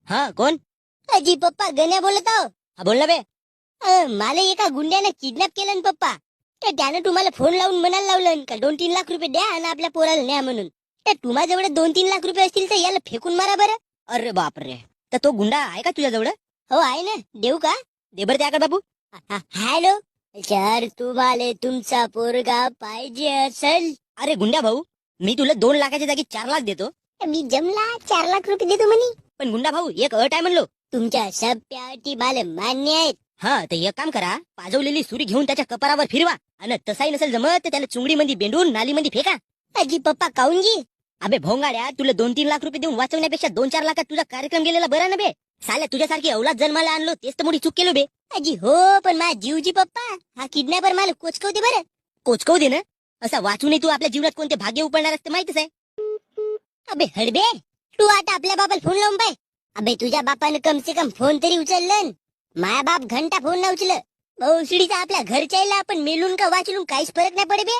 हा कोण? अजी पप्पा गण्या बोलत आहो. हा बोल ना बे. मला एका गुंड्यानं किडनॅप केलं ना पप्पा. तर त्यानं तुम्हाला फोन लावून म्हणायला लावलं का 2-3 लाख रुपये द्या आणि आपल्या पोराला न्या म्हणून. तर तुम्हाजवळ 2-3 लाख रुपये असतील तर याला फेकून मारा बरं. अरे बापरे, तर तो गुंडा आहे का तुझ्याजवळ? हो आहे ना, देऊ का? दे बरं त्याकडे बाबू. हॅलो सर, तुम्हाला तुमचा पोरगा पाहिजे असेल. अरे गुंडा भाऊ, मी तुला 2 लाखाच्या जागी 4 लाख देतो. मी जमला 4 लाख रुपये देतो म्हणे. पण गुंडा भाऊ, एक अट आहे म्हणलो. तुमच्या सप्या अटी मला मान्य आहेत. हा तर एक काम करा, पाजवलेली सुरी घेऊन त्याच्या कपारावर फिरवा आणि तसाही नसेल जमत तर त्याला चुंगडीमध्ये बेंडून नालीमध्ये फेका. अजी पप्पा काऊन जी? अबे भोंगाड्या, तुला 2-3 लाख रुपये देऊन वाचवण्यापेक्षा 2-4 लाखात तुझा कार्यक्रम गेलेला बरा ना बे. साल्या तुझ्यासारखी अवलाद जन्माला आणलो तेच तर मोठी चूक केलो बे. अजी हो, पण माझा जीवजी पप्पा, हा किडनॅपर मला कोचकवते बरं. कोचकव दे ना. असा वाचूनही तू आपल्या जीवनात कोणते भाग्य उपडणार असते माहितीच आहे. अबे हडबे, तू आता आपल्या बापाला फोन लावून पाय. अबे तुझ्या बापानं कम से कम फोन तरी उचललं. माया बाप घंटा फोन न उचल. भोसडीचा आपल्या घरच्याला आपण मेलून का वाचलून काहीच फरक नाही पडे बे.